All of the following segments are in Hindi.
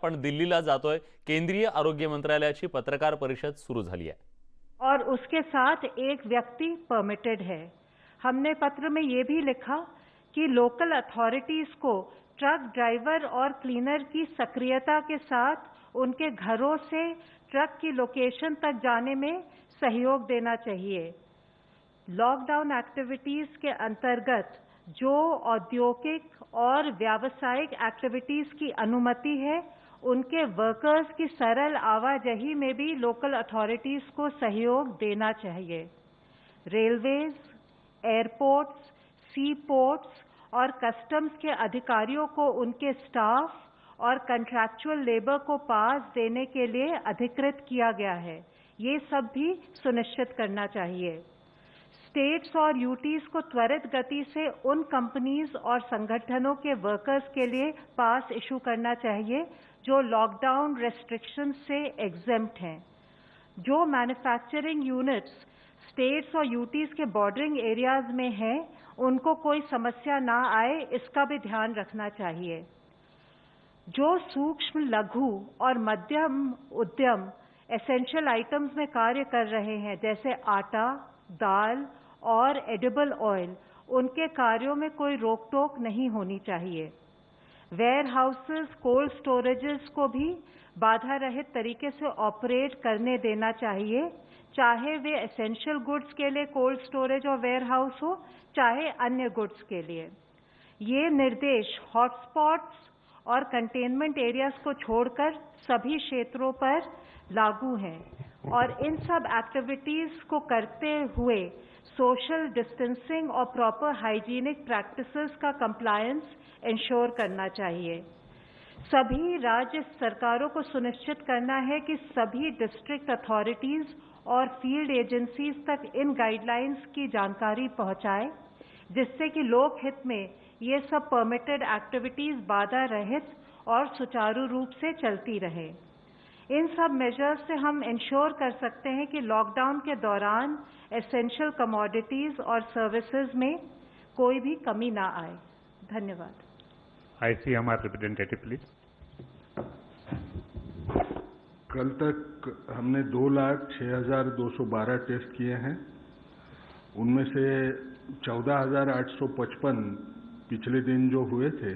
आपण दिल्लीला जातोय। केंद्रीय आरोग्य मंत्रालयाची पत्रकार परिषद सुरू झाली आहे और उसके साथ एक व्यक्ति परमिटेड है। हमने पत्र में ये भी लिखा कि लोकल अथॉरिटीज को ट्रक ड्राइवर और क्लीनर की सक्रियता के साथ उनके घरों से ट्रक की लोकेशन तक जाने में सहयोग देना चाहिए। लॉकडाउन एक्टिविटीज के अंतर्गत जो औद्योगिक और व्यावसायिक एक्टिविटीज की अनुमति है, उनके वर्कर्स की सरल आवाजाही में भी लोकल अथॉरिटीज को सहयोग देना चाहिए। रेलवेज, एयरपोर्ट्स, सी पोर्ट्स और कस्टम्स के अधिकारियों को उनके स्टाफ और कंट्रैक्चुअल लेबर को पास देने के लिए अधिकृत किया गया है। ये सब भी सुनिश्चित करना चाहिए। स्टेट्स और यूटीज को त्वरित गति से उन कंपनीज और संगठनों के वर्कर्स के लिए पास इशू करना चाहिए जो लॉकडाउन रेस्ट्रिक्शन से एग्जेम्प्ट हैं। जो मैन्युफैक्चरिंग यूनिट्स स्टेट्स और यूटीज के बॉर्डरिंग एरियाज में हैं, उनको कोई समस्या ना आए, इसका भी ध्यान रखना चाहिए। जो सूक्ष्म, लघु और मध्यम उद्यम एसेंशियल आइटम्स में कार्य कर रहे हैं, जैसे आटा, दाल और एडिबल ऑयल, उनके कार्यों में कोई रोक टोक नहीं होनी चाहिए। वेयर हाउसेस, कोल्ड स्टोरेजेस को भी बाधा रहित तरीके से ऑपरेट करने देना चाहिए, चाहे वे एसेंशियल गुड्स के लिए कोल्ड स्टोरेज और वेयर हाउस हो, चाहे अन्य गुड्स के लिए। ये निर्देश हॉटस्पॉट्स और कंटेनमेंट एरियाज को छोड़कर सभी क्षेत्रों पर लागू हैं और इन सब एक्टिविटीज को करते हुए सोशल डिस्टेंसिंग और प्रॉपर हाइजीनिक प्रैक्टिसेस का कंप्लायंस इंश्योर करना चाहिए। सभी राज्य सरकारों को सुनिश्चित करना है कि सभी डिस्ट्रिक्ट अथॉरिटीज और फील्ड एजेंसीज तक इन गाइडलाइंस की जानकारी पहुंचाए, जिससे कि लोक हित में ये सब परमिटेड एक्टिविटीज बाधा रहित और सुचारू रूप से चलती रहे। इन सब मेजर्स से हम इंश्योर कर सकते हैं कि लॉकडाउन के दौरान एसेंशियल कमोडिटीज और सर्विसेज में कोई भी कमी ना आए। धन्यवाद। ICMR representative please. कल तक हमने 2,06,212 टेस्ट किए हैं। उनमें से 14,855 पिछले दिन जो हुए थे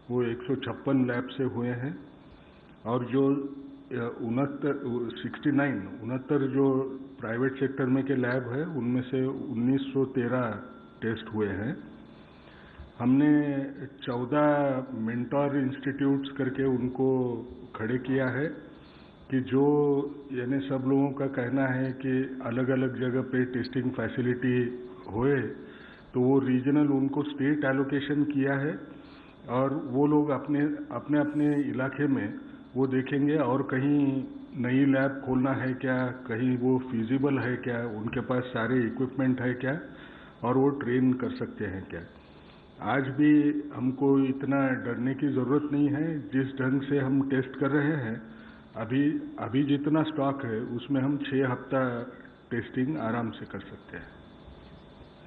वो 156 लैब से हुए हैं और जो 69 जो प्राइवेट सेक्टर में के लैब है उनमें से 1913 टेस्ट हुए हैं। हमने 14 मेंटोर इंस्टीट्यूट्स करके उनको खड़े किया है कि जो यानी सब लोगों का कहना है कि अलग अलग जगह पे टेस्टिंग फैसिलिटी होए तो वो रीजनल उनको स्टेट एलोकेशन किया है और वो लोग अपने अपने इलाके में वो देखेंगे और कहीं नई लैब खोलना है क्या, कहीं वो फिजिबल है क्या, उनके पास सारे इक्विपमेंट है क्या और वो ट्रेन कर सकते हैं क्या। आज भी हमको इतना डरने की जरूरत नहीं है। जिस ढंग से हम टेस्ट कर रहे हैं अभी जितना स्टॉक है उसमें हम 6 हफ्ता टेस्टिंग आराम से कर सकते हैं।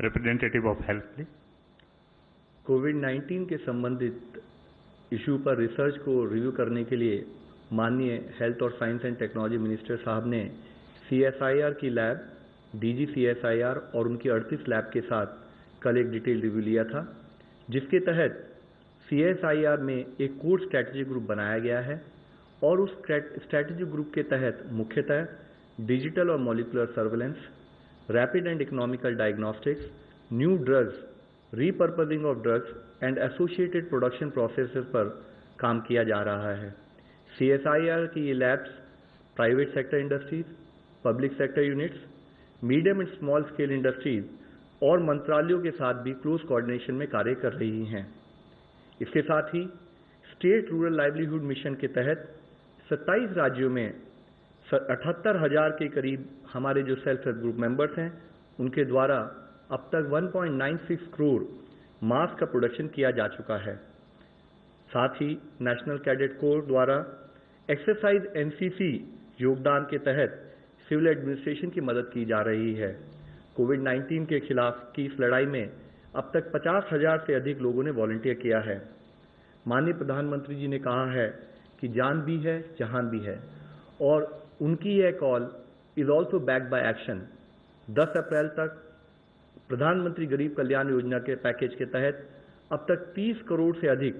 Representative of health please. कोविड-19 के संबंधित इशू पर रिसर्च को रिव्यू करने के लिए माननीय हेल्थ और साइंस एंड टेक्नोलॉजी मिनिस्टर साहब ने CSIR की लैब, DG CSIR और उनकी 38 लैब के साथ कल एक डिटेल रिव्यू लिया था, जिसके तहत CSIR में एक कोर स्ट्रैटेजी ग्रुप बनाया गया है और उस स्ट्रैटेजी ग्रुप के तहत मुख्यतः डिजिटल और molecular surveillance, rapid and economical diagnostics, new drugs, repurposing of drugs and associated production processes पर काम किया जा रहा है। CSIR की ये labs private sector industries, public sector units, medium and small scale industries और मंत्रालयों के साथ भी क्लोज कोऑर्डिनेशन में कार्य कर रही हैं। इसके साथ ही स्टेट रूरल लाइवलीहुड मिशन के तहत 27 राज्यों में 78,000 के करीब हमारे जो सेल्फ हेल्प ग्रुप मेंबर्स हैं उनके द्वारा अब तक 1.96 करोड़ मास्क का प्रोडक्शन किया जा चुका है। साथ ही नेशनल कैडेट कोर द्वारा एक्सरसाइज NCC योगदान के तहत सिविल एडमिनिस्ट्रेशन की मदद की जा रही है। कोविड-19 के खिलाफ की इस लड़ाई में अब तक 50,000 से अधिक लोगों ने वॉलंटियर किया है। माननीय प्रधानमंत्री जी ने कहा है कि जान भी है जहान भी है, और उनकी यह call is also backed by action. 10 अप्रैल तक प्रधानमंत्री गरीब कल्याण योजना के पैकेज के तहत अब तक 30 करोड़ से अधिक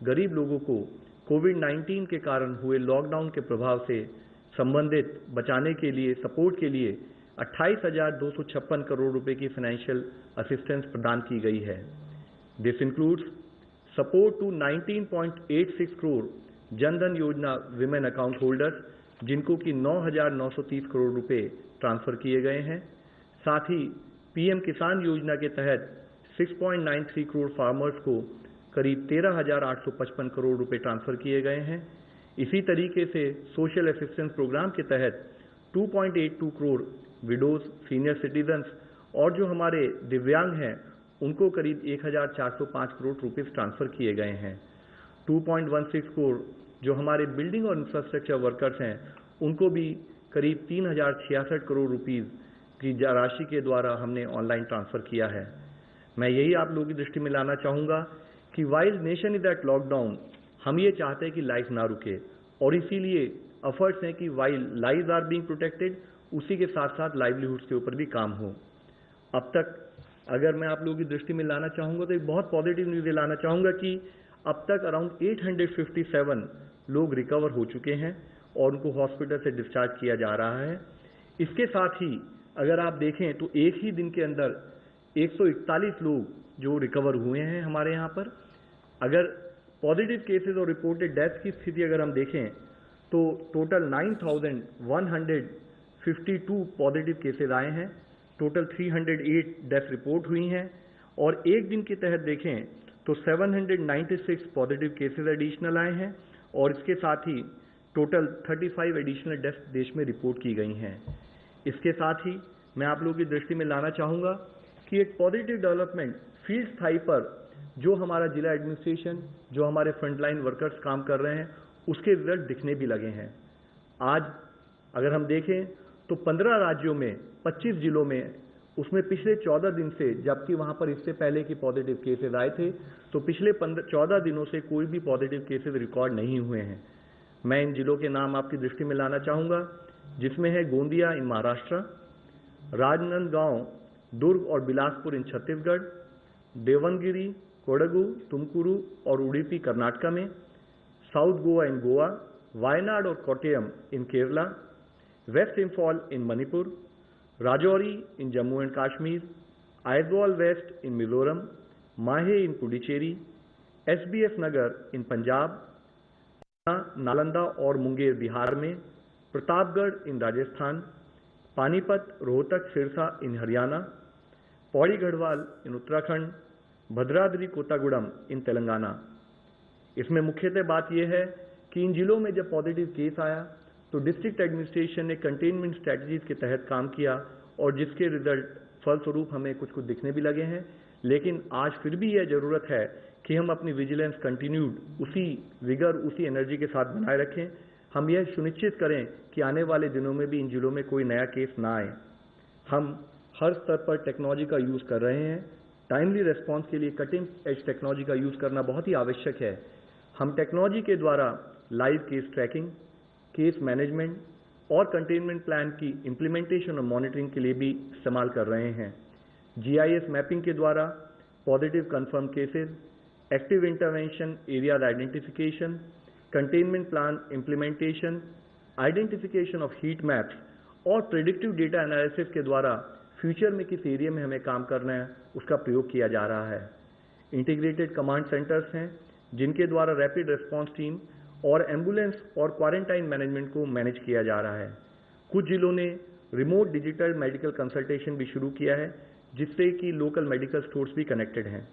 गरीब लोगों को कोविड-19 के कारण हुए लॉकडाउन के प्रभाव से संबंधित बचाने के लिए, सपोर्ट के लिए 28,256 करोड़ रुपए की फाइनेंशियल असिस्टेंस प्रदान की गई है। This includes support to 19.86 crore Jandhan Yojana women account holders, जिनको कि 9,930 करोड़ रुपए ट्रांसफर किए गए हैं। साथ ही पीएम किसान योजना के तहत 6.93 करोड़ फार्मर्स को करीब 13,855 करोड़ रुपए ट्रांसफर किए गए हैं। इसी तरीके से सोशल असिस्टेंस प्रोग्राम के तहत 2.82 करोड़ विडोज, सीनियर सिटीजन्स और जो हमारे दिव्यांग हैं उनको करीब 1,405 करोड़ रुपीस ट्रांसफर किए गए हैं। 2.16 करोड़ जो हमारे बिल्डिंग और इंफ्रास्ट्रक्चर वर्कर्स हैं उनको भी करीब 3,066 करोड़ रुपीस की राशि के द्वारा हमने ऑनलाइन ट्रांसफर किया है। मैं यही आप लोगों की दृष्टि में लाना चाहूँगा कि while nation is at lockdown, हम ये चाहते हैं कि लाइफ ना रुके, और इसीलिए एफर्ट्स हैं कि while lives are being protected, उसी के साथ साथ लाइवलीहुड्स के ऊपर भी काम हो। अब तक अगर मैं आप लोगों की दृष्टि में लाना चाहूँगा तो एक बहुत पॉजिटिव न्यूज़ लाना चाहूँगा कि अब तक अराउंड 857 लोग रिकवर हो चुके हैं और उनको हॉस्पिटल से डिस्चार्ज किया जा रहा है। इसके साथ ही अगर आप देखें तो एक ही दिन के अंदर 141 लोग जो रिकवर हुए हैं हमारे यहाँ पर। अगर पॉजिटिव केसेस और रिपोर्टेड डेथ्स की स्थिति अगर हम देखें तो टोटल 9,152 पॉजिटिव केसेस आए हैं, टोटल 308 डेथ रिपोर्ट हुई हैं, और एक दिन के तहत देखें तो 796 पॉजिटिव केसेस एडिशनल आए हैं, और इसके साथ ही टोटल 35 एडिशनल डेथ देश में रिपोर्ट की गई हैं। इसके साथ ही मैं आप लोगों की दृष्टि में लाना चाहूँगा कि एक पॉजिटिव डेवलपमेंट फील्ड स्थाई पर जो हमारा जिला एडमिनिस्ट्रेशन, जो हमारे फ्रंटलाइन वर्कर्स काम कर रहे हैं, उसके रिजल्ट दिखने भी लगे हैं। आज अगर हम देखें तो 15 राज्यों में 25 जिलों में, उसमें पिछले 14 दिन से, जबकि वहां पर इससे पहले की पॉजिटिव केसेस आए थे, तो पिछले 14 दिनों से कोई भी पॉजिटिव केसेस रिकॉर्ड नहीं हुए हैं। मैं इन जिलों के नाम आपकी दृष्टि में लाना चाहूँगा, जिसमें है गोंदिया इन महाराष्ट्र, राजनांदगांव, दुर्ग और बिलासपुर इन छत्तीसगढ़, देवनगिरी, कोडगु, तुमकुरू और उडुपी कर्नाटका में, साउथ गोवा इन गोवा, वायनाड और Kottayam in Kerala, west Imphal in Manipur, Rajouri in Jammu and Kashmir, Aizawl west in Mizoram, Mahe in Puducherry, SBS Nagar in Punjab, Nalanda और मुंगेर बिहार में, प्रतापगढ़ इन राजस्थान, पानीपत, रोहतक, सिरसा इन हरियाणा, पौड़ी गढ़वाल इन उत्तराखंड, भद्राद्री कोत्तागुड़म इन तेलंगाना। इसमें मुख्यतः बात यह है कि इन जिलों में जब पॉजिटिव केस आया तो डिस्ट्रिक्ट एडमिनिस्ट्रेशन ने कंटेनमेंट स्ट्रेटजीज के तहत काम किया, और जिसके रिजल्ट फलस्वरूप हमें कुछ दिखने भी लगे हैं। लेकिन आज फिर भी यह जरूरत है कि हम अपनी विजिलेंस कंटिन्यूड उसी विगर, उसी एनर्जी के साथ बनाए रखें। हम यह सुनिश्चित करें कि आने वाले दिनों में भी इन जिलों में कोई नया केस ना आए। हम हर स्तर पर टेक्नोलॉजी का यूज़ कर रहे हैं। टाइमली रेस्पॉन्स के लिए कटिंग एज टेक्नोलॉजी का यूज़ करना बहुत ही आवश्यक है। हम टेक्नोलॉजी के द्वारा live case tracking, case management और कंटेनमेंट प्लान की इम्प्लीमेंटेशन और मॉनिटरिंग के लिए भी इस्तेमाल कर रहे हैं। GIS मैपिंग के द्वारा positive confirm cases, active intervention areas identification, containment plan implementation, identification of heat maps और प्रेडिक्टिव डेटा एनालिसिस के द्वारा फ्यूचर में किस एरिया में हमें काम करना है उसका प्रयोग किया जा रहा है। इंटीग्रेटेड कमांड सेंटर्स हैं जिनके द्वारा रैपिड रेस्पॉन्स टीम और एम्बुलेंस और क्वारंटाइन मैनेजमेंट को मैनेज किया जा रहा है। कुछ जिलों ने रिमोट डिजिटल मेडिकल कंसल्टेशन भी शुरू किया है, जिससे कि लोकल मेडिकल स्टोर्स भी कनेक्टेड हैं।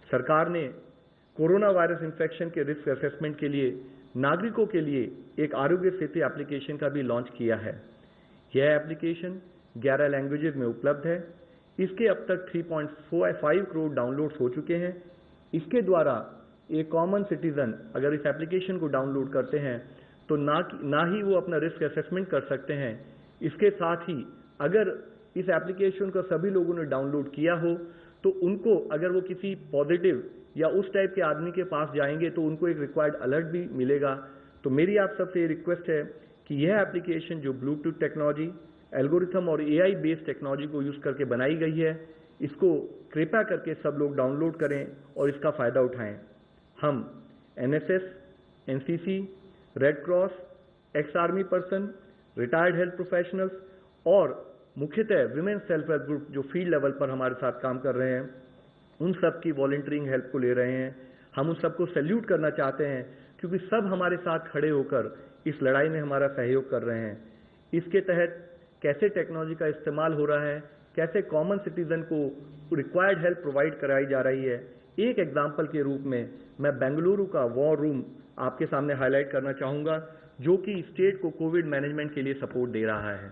सरकार ने कोरोना वायरस इन्फेक्शन के रिस्क असेसमेंट के लिए नागरिकों के लिए एक आरोग्य सेतु एप्लीकेशन का भी लॉन्च किया है। यह एप्लीकेशन 11 लैंग्वेजेस में उपलब्ध है। इसके अब तक 3.45 करोड़ डाउनलोड्स हो चुके हैं। इसके द्वारा एक कॉमन सिटीजन अगर इस एप्लीकेशन को डाउनलोड करते हैं तो ना ही वो अपना रिस्क असेसमेंट कर सकते हैं, इसके साथ ही अगर इस एप्लीकेशन को सभी लोगों ने डाउनलोड किया हो तो उनको अगर वो किसी पॉजिटिव या उस टाइप के आदमी के पास जाएंगे तो उनको एक रिक्वायर्ड अलर्ट भी मिलेगा, तो मेरी आप सबसे रिक्वेस्ट है कि यह एप्लीकेशन जो ब्लूटूथ टेक्नोलॉजी, एल्गोरिथम और AI बेस्ड टेक्नोलॉजी को यूज करके बनाई गई है, इसको कृपया करके सब लोग डाउनलोड करें और इसका फायदा उठाएं। हम NSS, NCC, red cross, ex army person, retired health professionals और मुख्यतः विमेन सेल्फ हेल्प ग्रुप जो फील्ड लेवल पर हमारे साथ काम कर रहे हैं, उन सब की वॉलंटियरिंग हेल्प को ले रहे हैं। हम उन सबको सैल्यूट करना चाहते हैं क्योंकि सब हमारे साथ खड़े होकर इस लड़ाई में हमारा सहयोग कर रहे हैं। इसके तहत कैसे टेक्नोलॉजी का इस्तेमाल हो रहा है, कैसे कॉमन सिटीजन को रिक्वायर्ड हेल्प प्रोवाइड कराई जा रही है, एक एग्जाम्पल के रूप में मैं बेंगलुरु का वॉर रूम आपके सामने हाईलाइट करना चाहूँगा, जो कि स्टेट को कोविड मैनेजमेंट के लिए सपोर्ट दे रहा है।